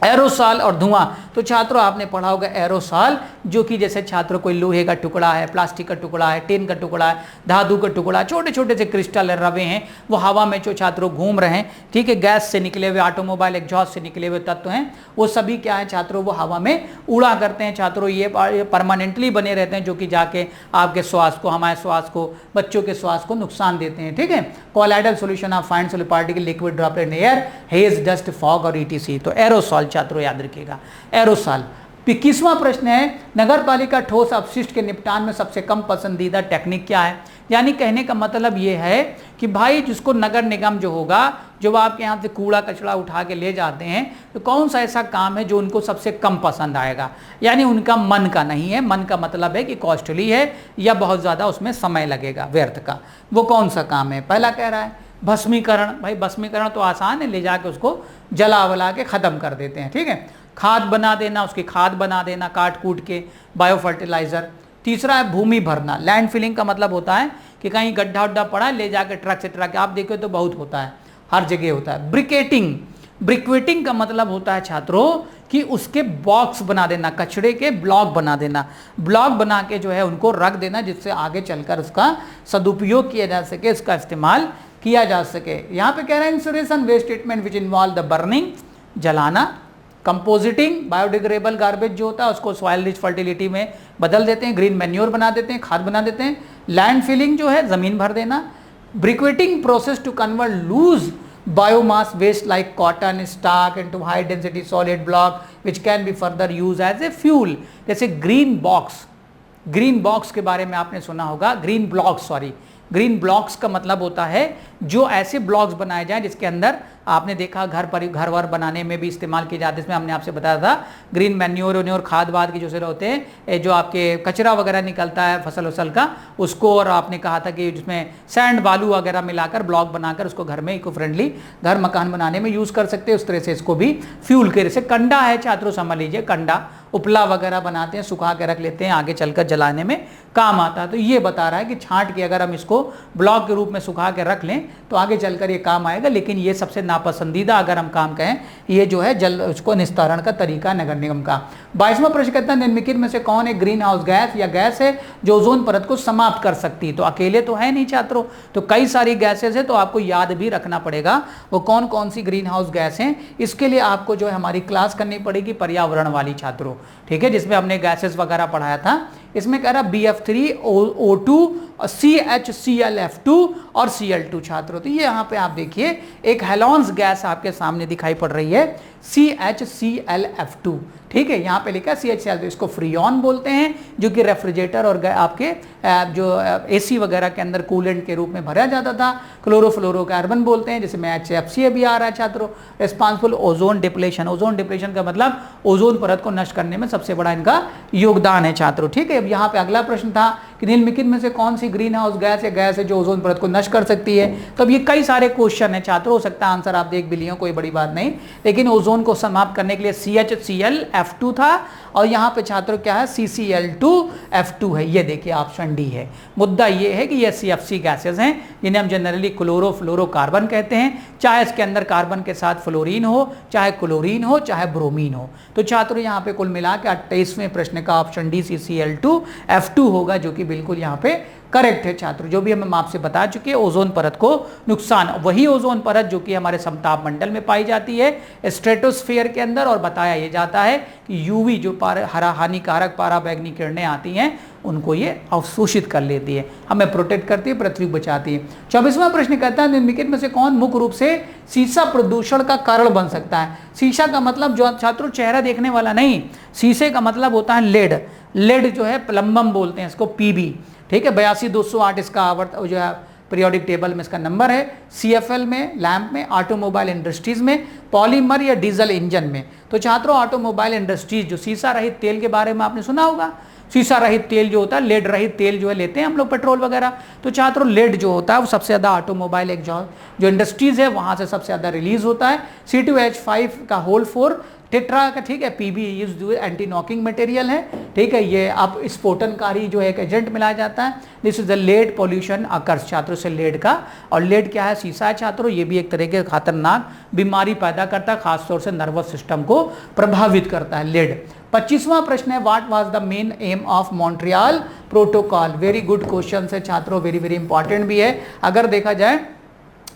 एरोसॉल और धुआं। तो छात्रों आपने पढ़ा होगा एरोसॉल, जो कि जैसे छात्रों कोई लोहे का टुकड़ा है, प्लास्टिक का टुकड़ा है, टिन का टुकड़ा है, धातु का टुकड़ा, छोटे छोटे से क्रिस्टल रवे हैं, वो हवा में जो छात्रों घूम रहे हैं, ठीक है, गैस से निकले हुए, ऑटोमोबाइल एग्जॉस्ट से निकले हुए तत्व हैं, वो सभी क्या है छात्रों, वो हवा में उड़ा करते हैं छात्रों। ये परमानेंटली बने रहते हैं, जो कि जाके आपके श्वास को, हमारे श्वास को, बच्चों के श्वास को नुकसान देते हैं, ठीक है। Colloidal solution of fine solid particle, liquid droplet in air, hedge, dust, fog और ETC। तो एरोसॉल छात्रों याद रखिएगा, एरोसॉल। 21वां प्रश्न है, नगर पालिका ठोस अपशिष्ट के निपटान में सबसे कम पसंदीदा टेक्निक क्या है। यानी कहने का मतलब ये है कि भाई जिसको नगर निगम जो होगा, जो आपके यहाँ से कूड़ा कचरा उठा के ले जाते हैं, तो कौन सा ऐसा काम है जो उनको सबसे कम पसंद आएगा, यानी उनका मन का नहीं है। मन का मतलब है कि कॉस्टली है या बहुत ज़्यादा उसमें समय लगेगा व्यर्थ का, वो कौन सा काम है। पहला कह रहा है भस्मीकरण, भाई भस्मीकरण तो आसान है, ले जाके उसको जला वला के ख़त्म कर देते हैं, ठीक है। खाद बना देना, उसकी खाद बना देना काट कूट के, बायो फर्टिलाइजर। तीसरा है भूमि भरना, लैंड फिलिंग का मतलब होता है कि कहीं गड्ढा उड्ढा पड़ा है, ले जाके ट्रक से ट्रक, आप देखो तो बहुत होता है, हर जगह होता है। ब्रिकेटिंग, ब्रिक्वेटिंग का मतलब होता है छात्रों कि उसके बॉक्स बना देना, कचड़े के ब्लॉक बना देना, ब्लॉक बना के जो है उनको रख देना, जिससे आगे चलकर उसका सदुपयोग किया जा सके, इसका इस्तेमाल किया जा सके। यहाँ पे कह रहे हैं incineration waste treatment which involve the burning, जलाना। कंपोजिटिंग, बायोडिग्रेडेबल गार्बेज जो होता है उसको सॉइल रिच फर्टिलिटी में बदल देते हैं, ग्रीन मैन्योर बना देते हैं, खाद बना देते हैं। लैंड फिलिंग जो है जमीन भर देना। Briquetting process to convert loose biomass waste like cotton stalk into high density solid block which can be further use as a fuel. जैसे ग्रीन बॉक्स, ग्रीन बॉक्स के बारे में आपने सुना होगा, green blocks, sorry, green blocks का मतलब होता है जो ऐसे ब्लॉक्स बनाए जाएं जिसके अंदर आपने देखा घर वर बनाने में भी इस्तेमाल किए जाते हैं। इसमें हमने आपसे बताया था ग्रीन मैन्योर वन्योर खाद वाद की जो से होते हैं, जो आपके कचरा वगैरह निकलता है फसल वसल का, उसको, और आपने कहा था कि जिसमें सैंड बालू वगैरह मिलाकर ब्लॉक बनाकर उसको घर में इको फ्रेंडली घर मकान बनाने में यूज़ कर सकते हैं। उस तरह से इसको भी फ्यूल के जैसे कंडा है छात्रों, समझ लीजिए कंडा, उपला वगैरह बनाते हैं, सुखा के रख लेते हैं, आगे चलकर जलाने में काम आता है। तो ये बता रहा है कि छांट के अगर हम इसको ब्लॉक के रूप में सुखा के रख लें तो आगे चलकर ये काम आएगा, लेकिन ये सबसे नापसंदीदा अगर हम काम कहें ये जो है जल उसको निस्तारण का तरीका नगर निगम का। 22वां प्रश्न कहता है निम्नलिखित में से कौन एक ग्रीन हाउस गैस या गैस है जो ओजोन परत को समाप्त कर सकती है। तो अकेले तो है नहीं छात्रों, तो कई सारी गैसेज है, तो आपको याद भी रखना पड़ेगा वो कौन कौन सी ग्रीन हाउस गैस हैं। इसके लिए आपको जो है हमारी क्लास करनी पड़ेगी पर्यावरण वाली छात्रों, ठीक है, जिसमें हमने गैसेस वगैरह पढ़ाया था। इसमें कह रहा BF3O2 और CHClF2 और Cl2 छात्रों। तो ये यहाँ पे आप देखिए एक हेलोन्स गैस आपके सामने दिखाई पड़ रही है CHClF2, ठीक है, यहाँ पे लिखा है CHCl, तो इसको फ्रीऑन बोलते हैं जो कि रेफ्रिजरेटर और आपके जो AC वगैरह के अंदर कूलेंट के रूप में भरा जाता था। क्लोरोफ्लोरोकार्बन बोलते हैं जिसमें HFC भी आ रहा है छात्रों। Responsible ozone depletion, ozone depletion का मतलब ओजोन परत को नष्ट करने में सबसे बड़ा इनका योगदान है छात्रों, ठीक है। अब यहाँ पे अगला प्रश्न था कि निम्नलिखित में से कौन सी ग्रीन हाउस गैस या गैस है जो ओजोन परत को नष्ट कर सकती है। तो अब ये कई सारे क्वेश्चन है छात्रों, हो सकता है आंसर आप देख भी लिए, कोई बड़ी बात नहीं, लेकिन ओजोन को समाप्त करने के लिए CHClF2 था और यहाँ पे छात्रों क्या है CCl2F2 है। ये देखिए ऑप्शन डी है। मुद्दा ये है कि ये CFC गैसेस हैं जिन्हें हम जनरली क्लोरोफ्लोरोकार्बन कहते हैं, चाहे इसके अंदर कार्बन के साथ फ्लोरीन हो, चाहे क्लोरीन हो, चाहे ब्रोमीन हो। तो छात्रों यहाँ पे कुल मिला के 28वें प्रश्न का ऑप्शन डी CCl2F2 होगा, जो कि बिल्कुल यहाँ पे करेक्ट है छात्रों। जो भी हम आपसे बता चुके हैं ओजोन परत को नुकसान, वही ओजोन परत जो कि हमारे समताप मंडल में पाई जाती है स्ट्रेटोस्फीयर के अंदर, और बताया ये जाता है कि यूवी जो हरा हानिकारक पाराबैंगनी किरणें आती हैं उनको ये अवशोषित कर लेती है, हमें प्रोटेक्ट करती है, पृथ्वी को बचाती है। 24वां प्रश्न कहता है निम्नलिखित में से कौन मुख्य रूप से शीशा प्रदूषण का कारण बन सकता है। शीशा का मतलब जो छात्रों चेहरा देखने वाला नहीं, शीशे का मतलब होता है लेड। लेड जो है प्लम्बम बोलते हैं इसको, PB, ठीक है, 82,208 इसका आवर्त जो है पीरियोडिक टेबल में इसका नंबर है। CFL में, लैंप में, ऑटोमोबाइल इंडस्ट्रीज में, पॉलीमर या डीजल इंजन में। तो छात्रों ऑटोमोबाइल इंडस्ट्रीज जो शीशा रहित तेल के बारे में आपने सुना होगा, शीशा रहित तेल जो होता है, लेड रहित तेल जो है लेते हैं हम लोग पेट्रोल वगैरह। तो छात्रों लेड जो होता है वो सबसे ज़्यादा ऑटोमोबाइल एग्जॉस्ट जो इंडस्ट्रीज है वहाँ से सबसे ज़्यादा रिलीज होता है। C2H5 का होल 4 टेट्रा का, ठीक है, PB used anti knocking material है, ठीक है, ये आप स्फोटनकारी जो एक एजेंट मिलाया जाता है। This is the lead pollution occurs छात्रों से लेड का, और लेड क्या है शीशा है छात्रों, ये भी एक तरह के खतरनाक बीमारी पैदा करता है, खासतौर से नर्वस सिस्टम को प्रभावित करता है लेड। 25वां प्रश्न है what was the main M of Montreal protocol. Very good question है छात्रों, वेरी वेरी इंपॉर्टेंट भी है। अगर देखा जाए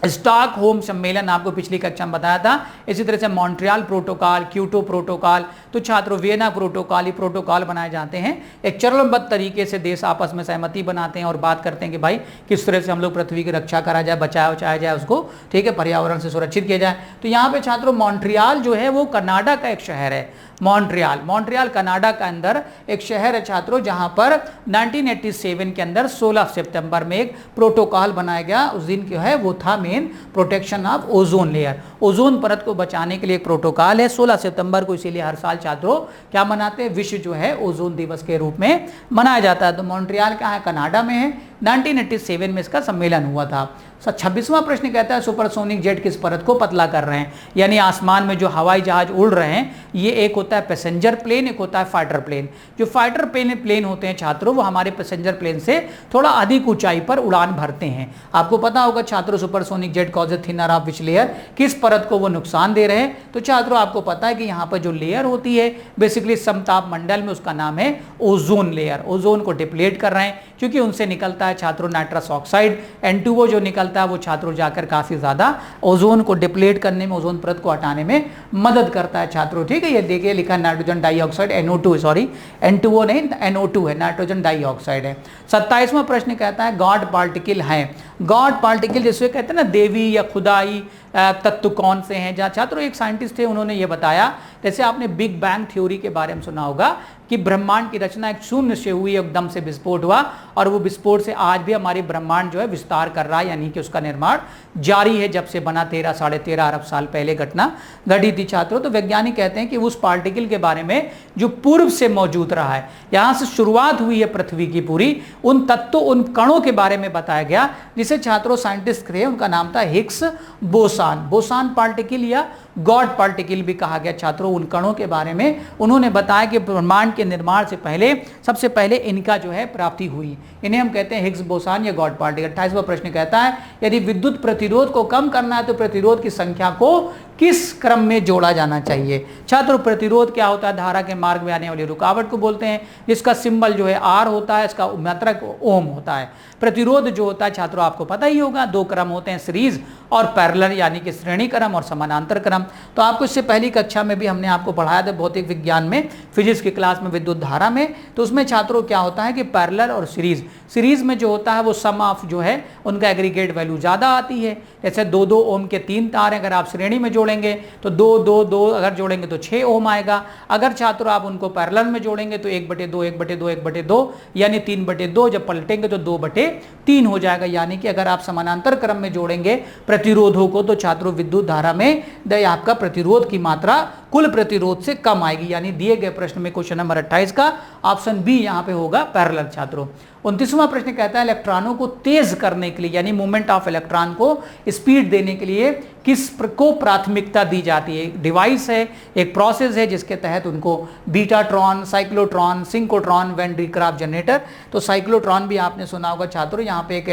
स्टॉकहोम सम्मेलन आपको पिछली कक्षा में बताया था, इसी तरह से मॉन्ट्रियल प्रोटोकॉल, क्योटो प्रोटोकॉल, तो छात्रों वियना प्रोटोकॉल, ये प्रोटोकॉल बनाए जाते हैं। एक चरणबद्ध तरीके से देश आपस में सहमति बनाते हैं और बात करते हैं कि भाई किस तरह से हम लोग पृथ्वी की रक्षा करा जाए, बचाया जाए उसको, ठीक है, पर्यावरण से सुरक्षित किया जाए। तो यहाँ पे छात्रों मॉन्ट्रियल जो है वो कनाडा का एक शहर है। मॉन्ट्रियल कनाडा का अंदर एक शहर है छात्रों, जहां पर 1987 के अंदर 16 सितंबर में एक प्रोटोकॉल बनाया गया। उस दिन जो है वो था main protection of ozone layer, ozone परत को बचाने के लिए एक प्रोटोकॉल है 16 सितंबर को। इसीलिए हर साल छात्रों क्या मनाते हैं, विश्व जो है ओजोन दिवस के रूप में मनाया जाता है। तो मॉन्ट्रियल क्या है, कनाडा में है। 1987 में इसका सम्मेलन हुआ था। 26वां प्रश्न कहता है सुपरसोनिक जेट किस परत को पतला कर रहे हैं, यानी आसमान में जो हवाई जहाज उड़ रहे हैं, ये एक होता है पैसेंजर प्लेन, एक होता है फाइटर प्लेन। जो फाइटर प्लेन होते हैं छात्रों वो हमारे पैसेंजर प्लेन से थोड़ा अधिक ऊंचाई पर उड़ान भरते हैं। आपको पता होगा छात्रों supersonic jet causes thinner of which layer, किस परत को वो नुकसान दे रहे हैं। तो छात्रों आपको पता है कि यहाँ पर जो लेयर होती है बेसिकली समताप मंडल में, उसका नाम है ओजोन लेयर। ओजोन को डिप्लेट कर रहे हैं क्योंकि उनसे निकलता है छात्रों नाइट्रस ऑक्साइड, N2O जो निकलता है वो छात्रों जाकर काफी ज्यादा ओजोन को डिप्लेट करने में, ओजोन परत को हटाने में मदद करता है छात्रों, ठीक है। ये देखिए लिखा nitrogen dioxide NO2, sorry N2O नहीं NO2 है, नाइट्रोजन डाइऑक्साइड है। 27वां प्रश्न कहता है गॉड पार्टिकल है। गॉड पार्टिकल जिसे कहते हैं ना देवी या खुदाई तत्व कौन से हैं। जहाँ छात्रों एक साइंटिस्ट थे उन्होंने ये बताया, जैसे आपने बिग बैंग थ्योरी के बारे में सुना होगा कि ब्रह्मांड की रचना एक शून्य से हुई, एकदम से विस्फोट हुआ और वो विस्फोट से आज भी हमारी ब्रह्मांड जो है विस्तार कर रहा है, यानी कि उसका निर्माण जारी है। जब से बना 13-13.5 अरब साल पहले घटना घटी थी छात्रों। तो वैज्ञानिक कहते हैं कि उस पार्टिकल के बारे में जो पूर्व से मौजूद रहा है, यहाँ से शुरुआत हुई है पृथ्वी की पूरी, उन तत्वों उन कणों के बारे में बताया गया जिसे छात्रों साइंटिस्ट थे, उनका नाम था हिग्स बोसान। बोसान पार्टिकल या गॉड पार्टिकल भी कहा गया छात्रों उन कणों के बारे में। उन्होंने बताया कि ब्रह्मांड के निर्माण से पहले सबसे पहले इनका जो है प्राप्ति हुई, इन्हें हम कहते हैं हिग्स बोसान या गॉड पार्टिकल। 28वां प्रश्न कहता है यदि विद्युत प्रतिरोध को कम करना है तो प्रतिरोध की संख्या को किस क्रम में जोड़ा जाना चाहिए। छात्रों प्रतिरोध क्या होता है, धारा के मार्ग में आने वाली रुकावट को बोलते हैं, जिसका सिंबल जो है आर होता है, इसका मात्रक ओम होता है। प्रतिरोध जो होता है छात्रों आपको पता ही होगा, दो क्रम होते हैं, सीरीज और पैरेलल, यानी कि श्रेणी क्रम और समानांतर क्रम। तो आपको इससे पहली कक्षा में भी हमने आपको पढ़ाया था भौतिक विज्ञान में, फिजिक्स की क्लास में विद्युत धारा में। तो उसमें छात्रों क्या होता है कि पैरेलल और सीरीज में जो होता है वो सम ऑफ जो है उनका एग्रीगेट वैल्यू ज़्यादा आती है। जैसे 2-2 ओम के 3 तार हैं, अगर आप श्रेणी में जोड़ेंगे तो 2-2-2 अगर जोड़ेंगे तो 6 ओम आएगा। अगर छात्रों आप उनको पैरेलल में जोड़ेंगे तो 1/2 1/2 1/2 यानी 3/2, जब पलटेंगे तो 2/3 हो जाएगा। यानी कि अगर आप समानांतर क्रम में जोड़ेंगे प्रतिरोधों को तो छात्रों विद्युत धारा में आपका प्रतिरोध की मात्रा कुल प्रतिरोध से कम आएगी। यानी दिए गए प्रश्न में क्वेश्चन नंबर 28 का ऑप्शन बी यहाँ पे होगा पैरेलल। छात्रों 29वां प्रश्न कहता है इलेक्ट्रॉनों को तेज करने के लिए यानी मूवमेंट ऑफ इलेक्ट्रॉन को स्पीड देने के लिए किस को प्राथमिकता दी जाती है। एक डिवाइस है, एक प्रोसेस है जिसके तहत उनको betatron, cyclotron, synchrotron, Van de Graaff generator. तो साइक्लोट्रॉन भी आपने सुना होगा छात्रों, यहाँ पे एक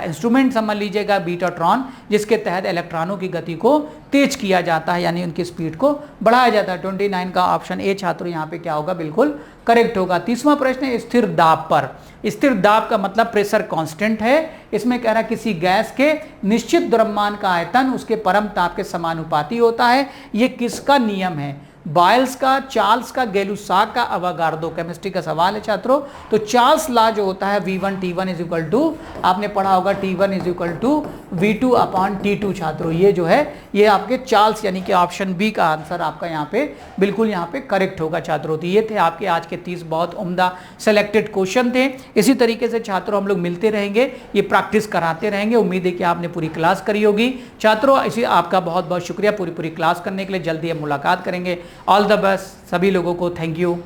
इंस्ट्रूमेंट समझ लीजिएगा बीटाट्रॉन, जिसके तहत इलेक्ट्रॉनों की गति को तेज किया जाता है यानी उनकी स्पीड को बढ़ाया जाता है। 29 का ऑप्शन ए छात्रों यहाँ पे क्या होगा, बिल्कुल करेक्ट होगा। 30वां प्रश्न है स्थिर दाब पर। स्थिर दाब का मतलब प्रेशर कांस्टेंट है। इसमें कह रहा है किसी गैस के निश्चित द्रव्यमान का आयतन उसके परम ताप के समानुपाती होता है। ये किसका नियम है, बॉयल्स का, चार्ल्स का, गैलुसाक का, अवागार्डो। केमिस्ट्री का सवाल है छात्रों। तो चार्ल्स लॉ जो होता है V1 T1 is equal to, आपने पढ़ा होगा T1 is equal to V2 upon T2 छात्रों। ये जो है ये आपके चार्ल्स यानी कि ऑप्शन बी का आंसर आपका यहाँ पे बिल्कुल यहाँ पे करेक्ट होगा छात्रों। तो ये थे आपके आज के 30 बहुत उम्दा सेलेक्टेड क्वेश्चन थे। इसी तरीके से छात्रों हम लोग मिलते रहेंगे, ये प्रैक्टिस कराते रहेंगे। उम्मीद है कि आपने पूरी क्लास करी होगी छात्रों। इसी आपका बहुत बहुत शुक्रिया पूरी क्लास करने के लिए। जल्दी हम मुलाकात करेंगे। ऑल द बेस्ट सभी लोगों को, थैंक यू।